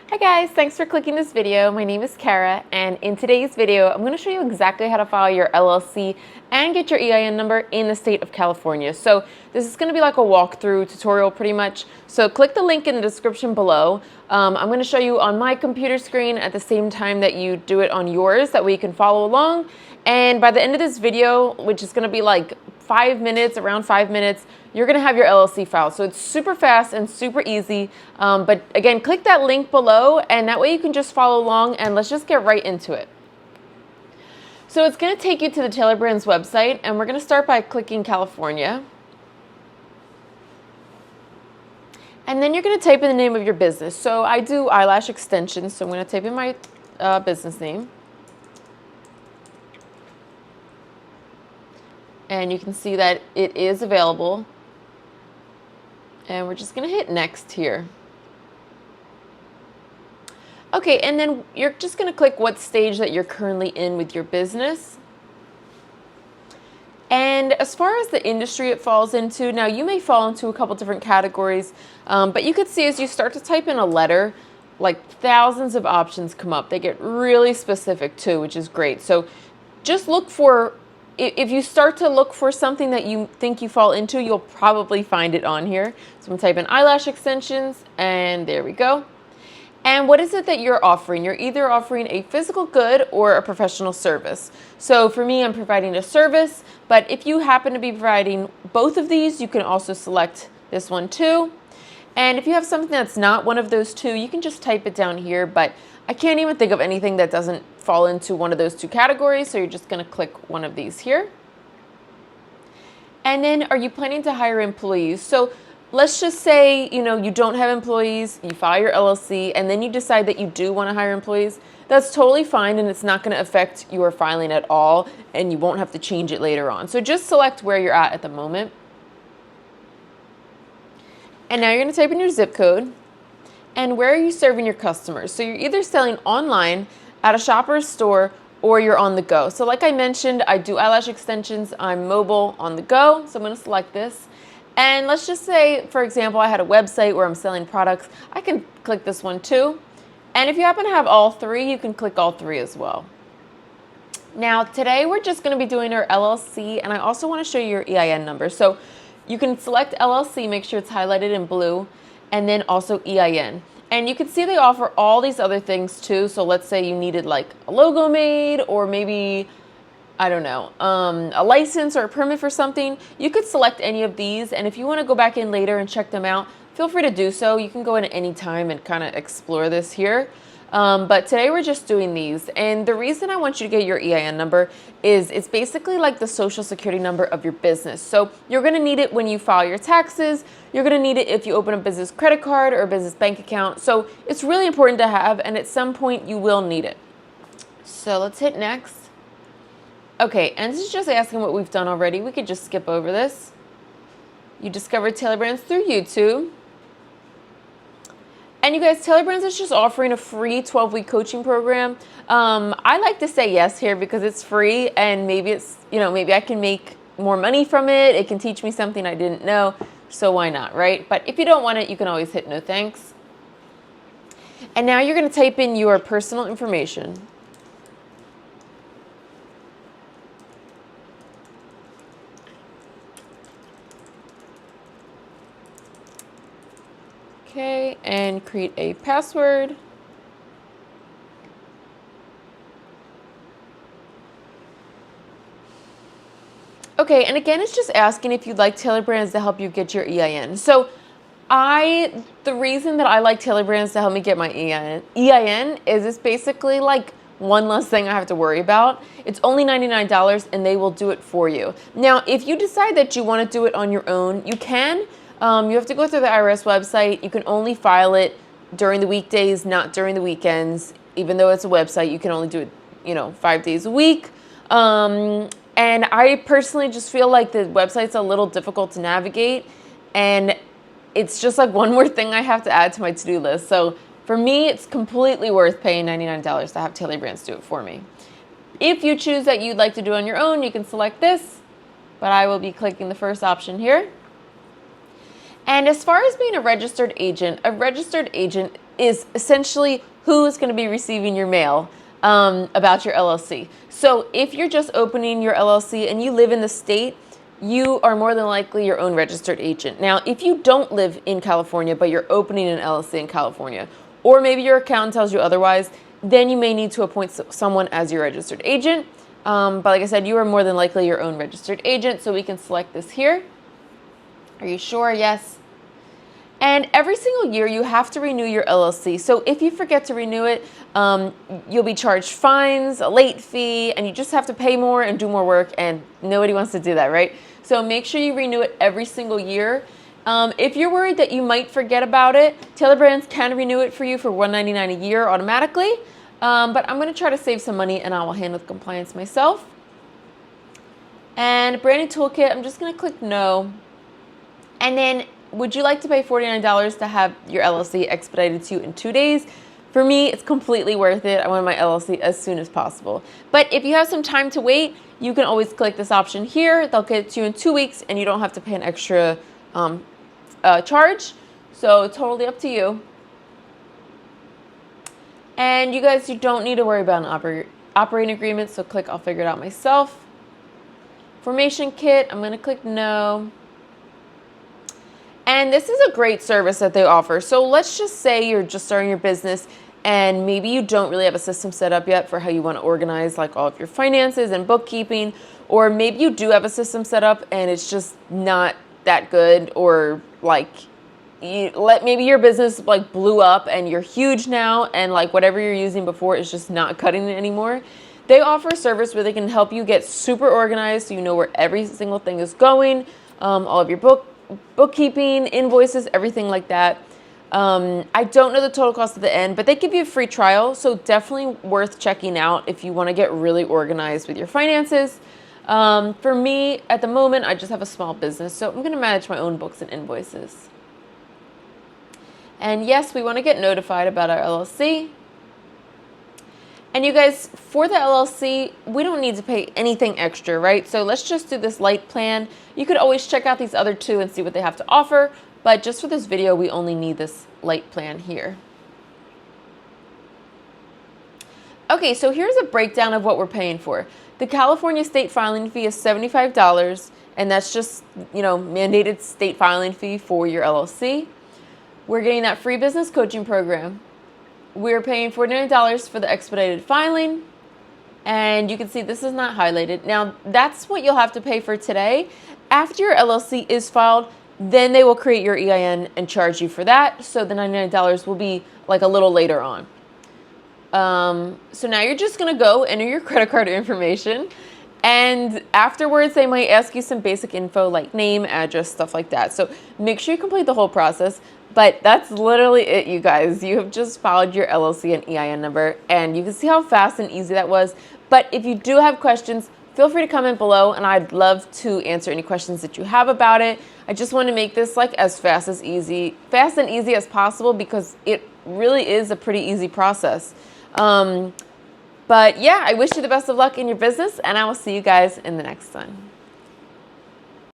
Hi guys, thanks for clicking this video. My name is Kara, and in today's video, I'm going to show you exactly how to file your LLC and get your EIN number in the state of California. So this is going to be like a walkthrough tutorial pretty much. So click the link in the description below. I'm going to show you on my computer screen at the same time that you do it on yours, that way you can follow along. And by the end of this video, which is going to be like 5 minutes, around 5 minutes, you're going to have your LLC filed. So it's super fast and super easy. But again, click that link below and that way you can just follow along, and let's just get right into it. So it's going to take you to the Taylor Brands website, and we're going to start by clicking California. And then you're going to type in the name of your business. So I do eyelash extensions, so I'm going to type in my business name. And you can see that it is available. And we're just going to hit next here. Okay, and then you're just going to click what stage that you're currently in with your business. And as far as the industry it falls into, now you may fall into a couple different categories, but you could see as you start to type in a letter, like thousands of options come up. They get really specific too, which is great. So just look for, if you start to look for something that you think you fall into, you'll probably find it on here. So I'm going to type in eyelash extensions, and there we go. And what is it that you're offering? You're either offering a physical good or a professional service. So for me, I'm providing a service, but if you happen to be providing both of these, you can also select this one too. And if you have something that's not one of those two, you can just type it down here, but I can't even think of anything that doesn't fall into one of those two categories, so you're just going to click one of these here. And then, are you planning to hire employees? So let's just say, you don't have employees, you file your LLC, and then you decide that you do want to hire employees. That's totally fine, and it's not going to affect your filing at all, and you won't have to change it later on. So just select where you're at the moment. And now you're going to type in your zip code. And where are you serving your customers? So you're either selling online at a shopper's store or you're on the go. So like I mentioned, I do eyelash extensions. I'm mobile on the go. So I'm going to select this. And let's just say, for example, I had a website where I'm selling products. I can click this one too. And if you happen to have all three, you can click all three as well. Now today we're just going to be doing our LLC, and I also want to show you your EIN number. So you can select LLC, make sure it's highlighted in blue, and then also EIN. And you can see they offer all these other things too. So let's say you needed like a logo made, or maybe, I don't know, a license or a permit for something. You could select any of these, and if you want to go back in later and check them out, feel free to do so. You can go in at any time and kind of explore this here. But today we're just doing these, and the reason I want you to get your EIN number is it's basically like the social security number of your business. So you're going to need it when you file your taxes. You're going to need it if you open a business credit card or a business bank account. So it's really important to have, and at some point you will need it. So let's hit next. Okay, and this is just asking what we've done already. We could just skip over this. You discovered Taylor Brands through YouTube. And you guys, Taylor Brands is just offering a free 12-week coaching program. I like to say yes here because it's free, and maybe it's, maybe I can make more money from it. It can teach me something I didn't know, so why not, right? But if you don't want it, you can always hit no thanks. And now you're going to type in your personal information. Okay, and create a password. Okay, and again, it's just asking if you'd like Taylor Brands to help you get your EIN. So the reason that I like Taylor Brands to help me get my EIN is it's basically like one less thing I have to worry about. It's only $99 and they will do it for you. Now, if you decide that you want to do it on your own, you can. You have to go through the IRS website. You can only file it during the weekdays, not during the weekends. Even though it's a website, you can only do it, 5 days a week. And I personally just feel like the website's a little difficult to navigate, and it's just like one more thing I have to add to my to-do list. So for me, it's completely worth paying $99 to have Taylor Brands do it for me. If you choose that you'd like to do it on your own, you can select this, but I will be clicking the first option here. And as far as being a registered agent is essentially who is going to be receiving your mail about your LLC. So if you're just opening your LLC and you live in the state, you are more than likely your own registered agent. Now, if you don't live in California, but you're opening an LLC in California, or maybe your accountant tells you otherwise, then you may need to appoint someone as your registered agent. But like I said, you are more than likely your own registered agent, so we can select this here. Are you sure? Yes. And every single year you have to renew your LLC. So if you forget to renew it, you'll be charged fines, a late fee, and you just have to pay more and do more work, and nobody wants to do that, right? So make sure you renew it every single year. If you're worried that you might forget about it, Taylor Brands can renew it for you for $199 a year automatically. But I'm going to try to save some money, and I will handle the compliance myself. And branding toolkit, I'm just going to click no. And then, would you like to pay $49 to have your LLC expedited to you in 2 days? For me, it's completely worth it. I want my LLC as soon as possible. But if you have some time to wait, you can always click this option here. They'll get it to you in 2 weeks, and you don't have to pay an extra charge. So totally up to you. And you guys, you don't need to worry about an operating agreement, so click I'll figure it out myself. Formation kit, I'm going to click no. And this is a great service that they offer. So let's just say you're just starting your business and maybe you don't really have a system set up yet for how you want to organize like all of your finances and bookkeeping, or maybe you do have a system set up and it's just not that good, or like maybe your business like blew up and you're huge now and like whatever you're using before is just not cutting it anymore. They offer a service where they can help you get super organized so you know where every single thing is going, all of your bookkeeping, invoices, everything like that. I don't know the total cost at the end, but they give you a free trial, so definitely worth checking out if you want to get really organized with your finances. For me, at the moment, I just have a small business, so I'm going to manage my own books and invoices. And yes, we want to get notified about our LLC. And you guys, for the LLC, we don't need to pay anything extra, right? So let's just do this light plan. You could always check out these other two and see what they have to offer, but just for this video, we only need this light plan here. Okay, so here's a breakdown of what we're paying for. The California state filing fee is $75, and that's just, mandated state filing fee for your LLC. We're getting that free business coaching program. We're paying $49 for the expedited filing, and you can see this is not highlighted. Now, that's what you'll have to pay for today. After your LLC is filed, then they will create your EIN and charge you for that, so the $99 will be like a little later on. So now you're just going to go enter your credit card information, and afterwards they might ask you some basic info like name, address, stuff like that. So make sure you complete the whole process. But that's literally it, you guys. You have just filed your LLC and EIN number, and you can see how fast and easy that was. But if you do have questions, feel free to comment below, and I'd love to answer any questions that you have about it. I just want to make this like as fast and easy as possible, because it really is a pretty easy process. But yeah, I wish you the best of luck in your business, and I will see you guys in the next one.